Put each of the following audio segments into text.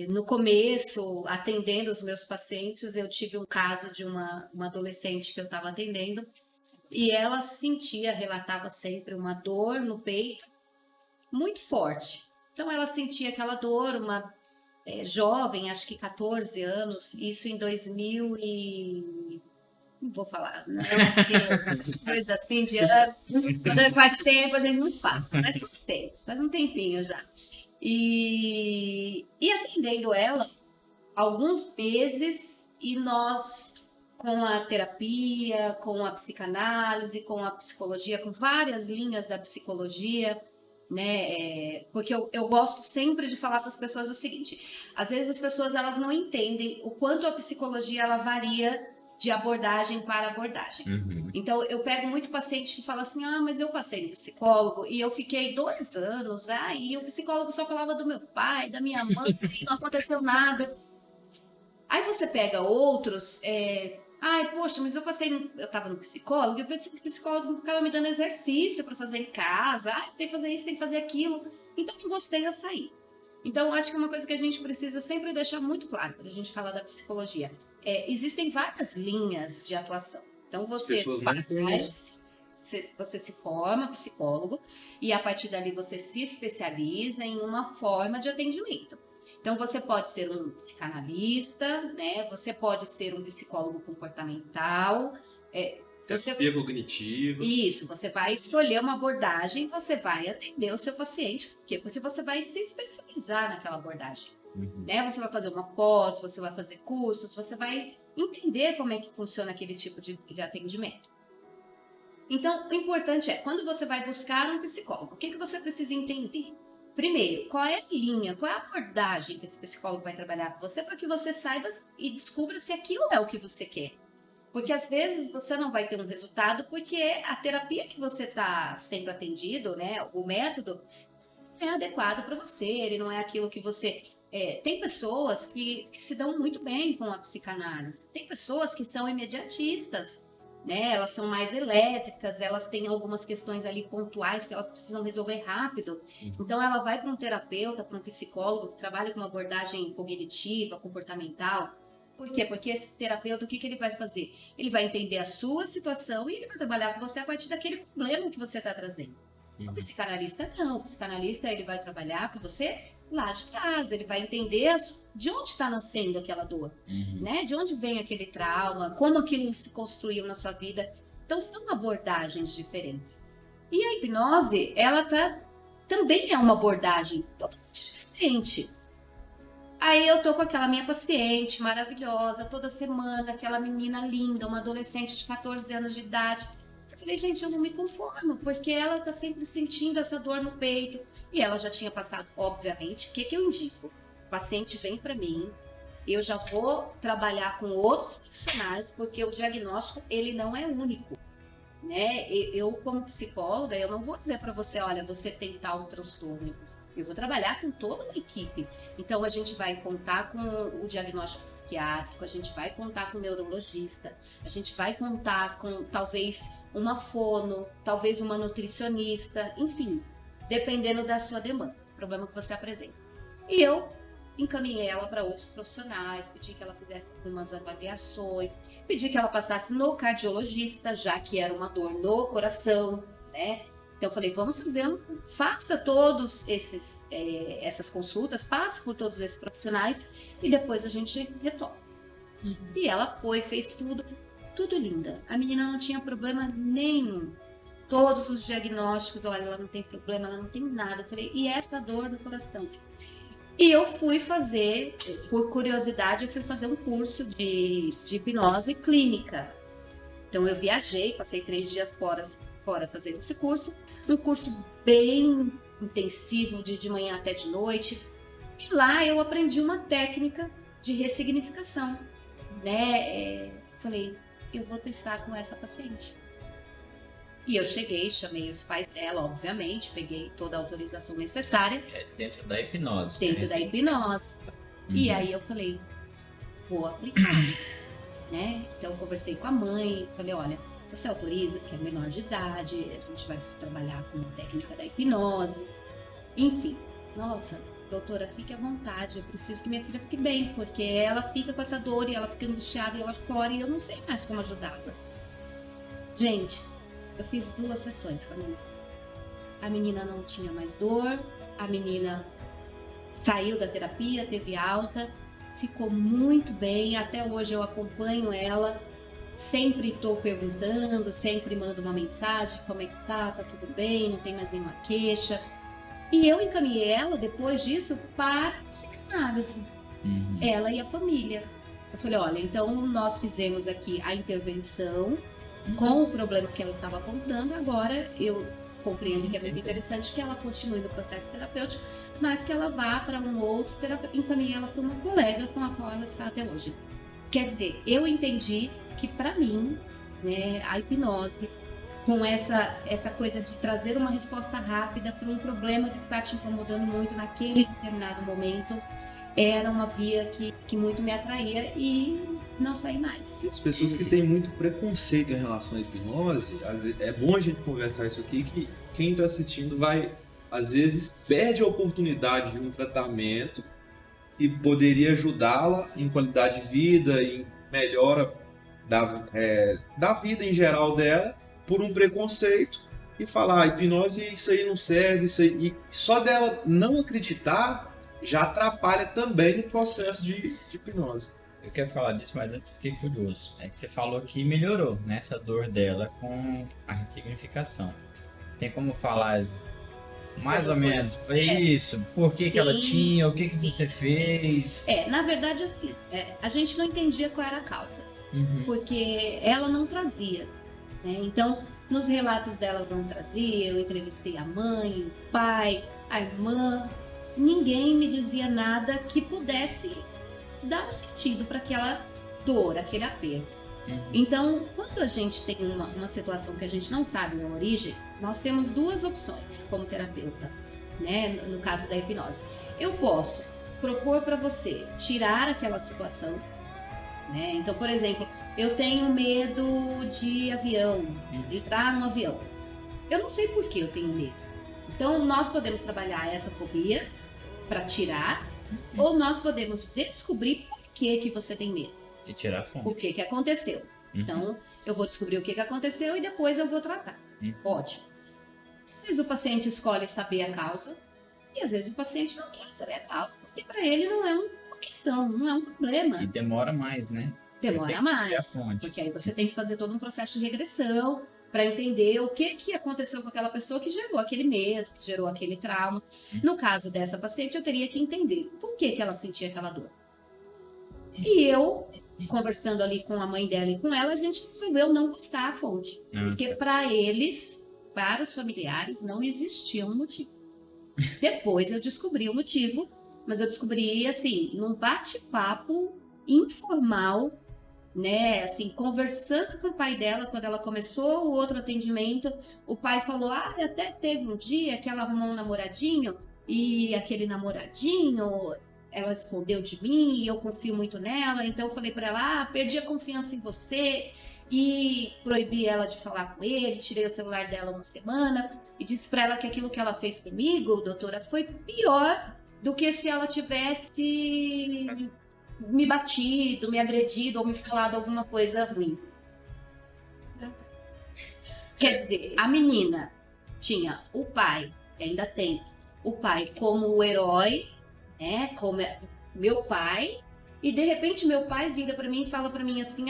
no começo, atendendo os meus pacientes, eu tive um caso de uma adolescente que eu estava atendendo e ela relatava sempre uma dor no peito muito forte. Então ela sentia aquela dor, jovem, acho que 14 anos, isso em 2000 e... Não vou falar, não, porque essas coisas assim de ano, quando faz tempo a gente não fala, mas faz tempo, faz um tempinho já. E atendendo ela alguns meses e nós, com a terapia, com a psicanálise, com a psicologia, com várias linhas da psicologia, né? Porque eu gosto sempre de falar para as pessoas o seguinte: às vezes as pessoas elas não entendem o quanto a psicologia ela varia de abordagem para abordagem. Uhum. Então eu pego muito paciente que fala assim: ah, mas eu passei no psicólogo e eu fiquei 2 anos, e o psicólogo só falava do meu pai, da minha mãe, não aconteceu nada. Aí você pega outros, ai, poxa, mas eu tava no psicólogo, e eu pensei que o psicólogo ficava me dando exercício para fazer em casa, você tem que fazer isso, tem que fazer aquilo. Então, não gostei, eu saí. Então, acho que é uma coisa que a gente precisa sempre deixar muito claro quando a gente fala da psicologia. Existem várias linhas de atuação. Então, você se forma psicólogo e a partir dali você se especializa em uma forma de atendimento. Então, você pode ser um psicanalista, né? Você pode ser um psicólogo comportamental. Terapia cognitiva. Isso, você vai escolher uma abordagem, você vai atender o seu paciente. Por quê? Porque você vai se especializar naquela abordagem. Uhum. Né? Você vai fazer uma pós, você vai fazer cursos, você vai entender como é que funciona aquele tipo de atendimento. Então, o importante é, quando você vai buscar um psicólogo, o que você precisa entender? Primeiro, qual é a linha, qual é a abordagem que esse psicólogo vai trabalhar com você para que você saiba e descubra se aquilo é o que você quer. Porque às vezes você não vai ter um resultado porque a terapia que você está sendo atendido, né, o método, é adequado para você, ele não é aquilo que você... tem pessoas que se dão muito bem com a psicanálise, tem pessoas que são imediatistas, né? Elas são mais elétricas, elas têm algumas questões ali pontuais que elas precisam resolver rápido. Então ela vai para um terapeuta, para um psicólogo que trabalha com uma abordagem cognitiva, comportamental. Por quê? Porque esse terapeuta, o que ele vai fazer? Ele vai entender a sua situação e ele vai trabalhar com você a partir daquele problema que você está trazendo. O psicanalista não, o psicanalista ele vai trabalhar com você lá de trás, ele vai entender de onde está nascendo aquela dor, né? De onde vem aquele trauma, como aquilo se construiu na sua vida. Então são abordagens diferentes. E a hipnose, ela também é uma abordagem totalmente diferente. Aí eu tô com aquela minha paciente maravilhosa, toda semana, aquela menina linda, uma adolescente de 14 anos de idade. Eu falei, gente, eu não me conformo, porque ela tá sempre sentindo essa dor no peito. E ela já tinha passado, obviamente. O que eu indico? O paciente vem para mim, eu já vou trabalhar com outros profissionais, porque o diagnóstico, ele não é único. Né? Eu, como psicóloga, eu não vou dizer para você, olha, você tem tal transtorno. Eu vou trabalhar com toda uma equipe. Então, a gente vai contar com o diagnóstico psiquiátrico, a gente vai contar com o neurologista, a gente vai contar com, talvez, uma fono, talvez uma nutricionista, enfim, dependendo da sua demanda, do problema que você apresenta. E eu encaminhei ela para outros profissionais, pedi que ela fizesse algumas avaliações, pedi que ela passasse no cardiologista, já que era uma dor no coração, né? Então eu falei, faça todos essas consultas, passe por todos esses profissionais e depois a gente retoma. E ela fez tudo linda. A menina não tinha problema nenhum. Todos os diagnósticos, olha, ela não tem problema, ela não tem nada. Eu falei, e essa dor no coração? E eu fui fazer, por curiosidade, um curso de hipnose clínica. Então eu viajei, passei 3 dias fora fazendo esse curso. Um curso bem intensivo, de manhã até de noite. E lá eu aprendi uma técnica de ressignificação, né? Falei, eu vou testar com essa paciente. E eu cheguei, chamei os pais dela, obviamente, peguei toda a autorização necessária. Dentro da hipnose. Dentro da hipnose. E aí eu falei, vou aplicar, né? Então eu conversei com a mãe, falei, olha, você autoriza, que é menor de idade, a gente vai trabalhar com a técnica da hipnose. Enfim, nossa, doutora, fique à vontade, eu preciso que minha filha fique bem, porque ela fica com essa dor e ela fica angustiada e ela chora e eu não sei mais como ajudá-la. Gente, eu fiz 2 sessões com a menina. A menina não tinha mais dor, a menina saiu da terapia, teve alta, ficou muito bem, até hoje eu acompanho ela, sempre estou perguntando, sempre mando uma mensagem, como é que tá tudo bem, não tem mais nenhuma queixa. E eu encaminhei ela, depois disso, para psicanálise, ela e a família. Eu falei, olha, então nós fizemos aqui a intervenção com o problema que ela estava apontando, agora eu compreendo que é muito interessante que ela continue no processo terapêutico, mas que ela vá para um outro terapeuta, encaminhe ela para uma colega com a qual ela está até hoje. Quer dizer, eu entendi que para mim, né, a hipnose, com essa coisa de trazer uma resposta rápida para um problema que está te incomodando muito naquele determinado momento, era uma via que muito me atraía e não saí mais. As pessoas que têm muito preconceito em relação à hipnose, é bom a gente conversar isso aqui, que quem está assistindo vai, às vezes, perde a oportunidade de um tratamento e poderia ajudá-la em qualidade de vida, em melhora da vida em geral dela, por um preconceito e falar, hipnose, isso aí não serve, isso aí. E só dela não acreditar já atrapalha também no processo de hipnose. Eu quero falar disso, mas antes fiquei curioso. É que você falou que melhorou, né, essa dor dela com a ressignificação. Tem como falar mais ou menos isso? Por que ela tinha? O que você fez? Na verdade, assim, a gente não entendia qual era a causa. Porque ela não trazia. Né? Então, nos relatos dela não trazia, eu entrevistei a mãe, o pai, a irmã, ninguém me dizia nada que pudesse dar um sentido para aquela dor, aquele aperto. Então, quando a gente tem uma situação que a gente não sabe a origem, nós temos 2 opções como terapeuta, né? No caso da hipnose. Eu posso propor para você tirar aquela situação, né? Então, por exemplo, eu tenho medo de avião, entrar num avião. Eu não sei por que eu tenho medo. Então, nós podemos trabalhar essa fobia para tirar, ou nós podemos descobrir por que você tem medo. E tirar a fonte. O que aconteceu. Então, eu vou descobrir o que aconteceu e depois eu vou tratar. Ótimo. Às vezes o paciente escolhe saber a causa e às vezes o paciente não quer saber a causa, porque para ele não é uma questão, não é um problema. E demora mais, né? Demora mais, porque aí você tem que fazer todo um processo de regressão para entender o que aconteceu com aquela pessoa que gerou aquele medo, que gerou aquele trauma. No caso dessa paciente, eu teria que entender por que ela sentia aquela dor. E eu, conversando ali com a mãe dela e com ela, a gente resolveu não buscar a fonte. Porque para eles, para os familiares, não existia um motivo. Depois eu descobri o motivo, mas eu descobri, assim, num bate-papo informal, né, assim, conversando com o pai dela, quando ela começou o outro atendimento, o pai falou, até teve um dia que ela arrumou um namoradinho, e aquele namoradinho, ela escondeu de mim, e eu confio muito nela, então eu falei para ela, perdi a confiança em você, e proibi ela de falar com ele, tirei o celular dela uma semana, e disse para ela que aquilo que ela fez comigo, doutora, foi pior do que se ela tivesse me batido, me agredido ou me falado alguma coisa ruim. Quer dizer, a menina tinha o pai, ainda tem o pai como o herói, né, como meu pai, e de repente meu pai vira para mim e fala para mim assim,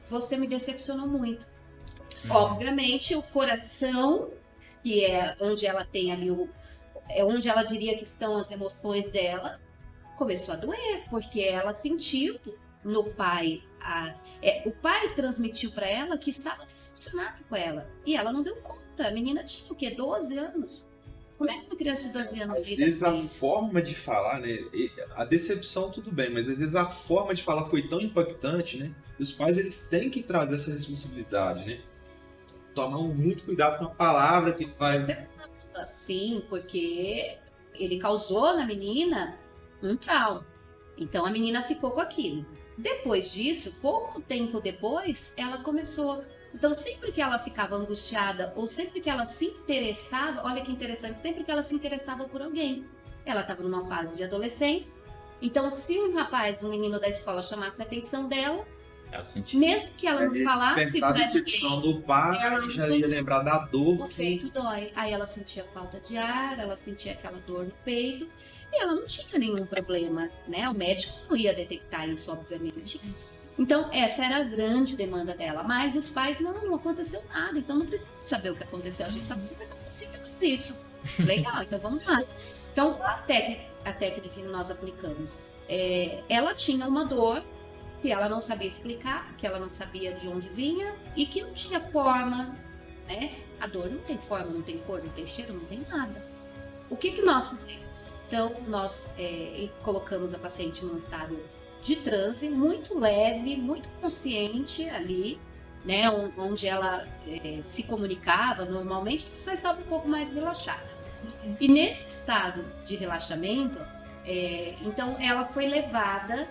você me decepcionou muito. Obviamente o coração, que é onde ela tem ali é onde ela diria que estão as emoções dela, começou a doer, porque ela sentiu no pai, o pai transmitiu para ela que estava decepcionado com ela, e ela não deu conta. A menina tinha o quê? 12 anos. Como é que uma criança de 12 anos às vezes a forma de falar, né? A decepção tudo bem, mas às vezes a forma de falar foi tão impactante, né? E os pais, eles têm que trazer essa responsabilidade, né? Tomar muito cuidado com a palavra que vai... Sim, porque ele causou na menina um trauma. Então a menina ficou com aquilo. Depois disso, pouco tempo depois, ela começou. Então sempre que ela ficava angustiada ou sempre que ela se interessava, olha que interessante, sempre que ela se interessava por alguém, ela estava numa fase de adolescência. Então, se um menino da escola chamasse a atenção dela, Ela sentiu. mesmo que ela não falasse Despertar a pra decepção ninguém, do pai, ela já ia lembrar da dor o que... peito dói. Aí ela sentia falta de ar, ela sentia aquela dor no peito e ela não tinha nenhum problema, né? O médico não ia detectar isso, obviamente. Então, essa era a grande demanda dela. Mas os pais, não aconteceu nada, então não precisa saber o que aconteceu, a gente só precisa que não sinta mais isso. Legal, então vamos lá. Então, qual a técnica que nós aplicamos? Ela tinha uma dor que ela não sabia explicar, que ela não sabia de onde vinha e que não tinha forma, né? A dor não tem forma, não tem cor, não tem cheiro, não tem nada. O que nós fizemos? Então, nós colocamos a paciente num estado de transe muito leve, muito consciente ali, né? Onde ela se comunicava normalmente, a pessoa estava um pouco mais relaxada. E nesse estado de relaxamento, então ela foi levada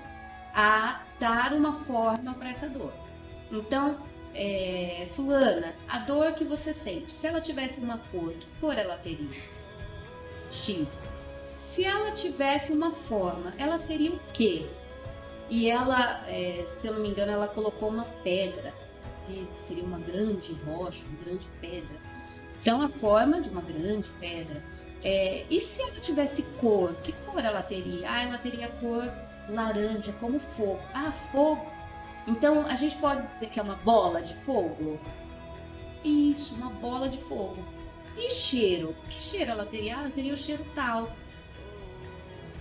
a dar uma forma para essa dor. Então, fulana, a dor que você sente, se ela tivesse uma cor, que cor ela teria? X. Se ela tivesse uma forma, ela seria o quê? E ela, se eu não me engano, ela colocou uma pedra, que seria uma grande rocha, uma grande pedra. Então, a forma de uma grande pedra. E se ela tivesse cor, que cor ela teria? Ela teria cor laranja, como fogo. Fogo. Então, a gente pode dizer que é uma bola de fogo? Isso, uma bola de fogo. E cheiro? Que cheiro ela teria? Ela teria o cheiro tal.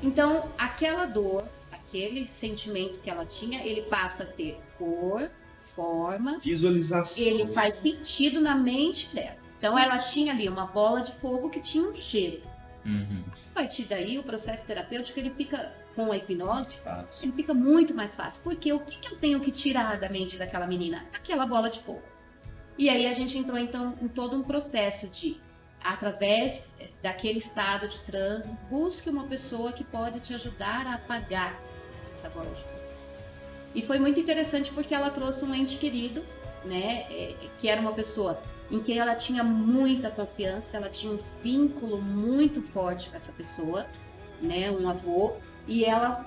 Então, aquela dor, aquele sentimento que ela tinha, ele passa a ter cor, forma, Visualização. ele faz sentido na mente dela. Então, ela tinha ali uma bola de fogo que tinha um cheiro. Uhum. A partir daí, o processo terapêutico, ele fica, com a hipnose, Fácil. ele fica muito mais fácil. Porque o que eu tenho que tirar da mente daquela menina? Aquela bola de fogo. E aí, a gente entrou, então, em todo um processo de, através daquele estado de transe, busque uma pessoa que pode te ajudar a apagar essa bola de fogo. E foi muito interessante porque ela trouxe um ente querido, né, que era uma pessoa em quem ela tinha muita confiança, ela tinha um vínculo muito forte com essa pessoa, né, um avô, e ela,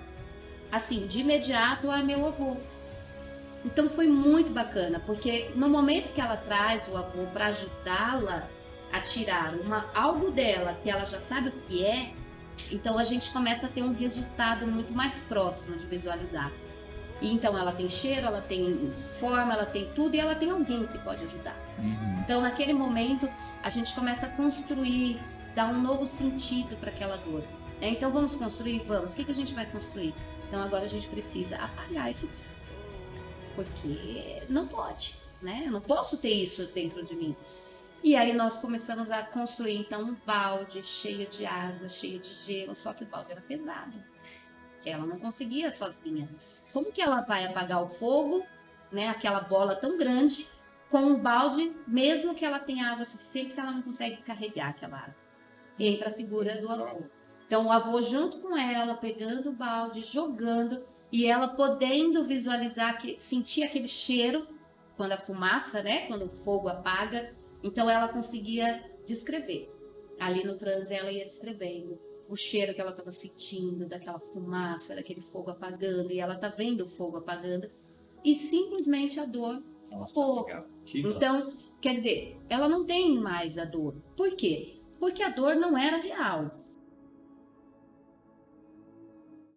assim, de imediato, meu avô. Então foi muito bacana, porque no momento que ela traz o avô para ajudá-la a tirar algo dela que ela já sabe o que é, então a gente começa a ter um resultado muito mais próximo de visualizar. E então ela tem cheiro, ela tem forma, ela tem tudo e ela tem alguém que pode ajudar. Uhum. Então naquele momento a gente começa a construir, dar um novo sentido para aquela dor. Então vamos construir? Vamos. O que a gente vai construir? Então agora a gente precisa apagar esse fogo. Porque não pode, né? Eu não posso ter isso dentro de mim. E aí nós começamos a construir então um balde cheio de água, cheio de gelo, só que o balde era pesado. Ela não conseguia sozinha. Como que ela vai apagar o fogo, né? Aquela bola tão grande, com um balde, mesmo que ela tenha água suficiente, se ela não consegue carregar aquela água? E entra a figura do avô. Então o avô junto com ela, pegando o balde, jogando, e ela podendo visualizar, sentir aquele cheiro, quando a fumaça, né? Quando o fogo apaga. Então ela conseguia descrever. Ali no transe ela ia descrevendo o cheiro que ela estava sentindo, daquela fumaça, daquele fogo apagando, e ela tá vendo o fogo apagando, e simplesmente a dor. Nossa, legal. Então, quer dizer, ela não tem mais a dor. Por quê? Porque a dor não era real.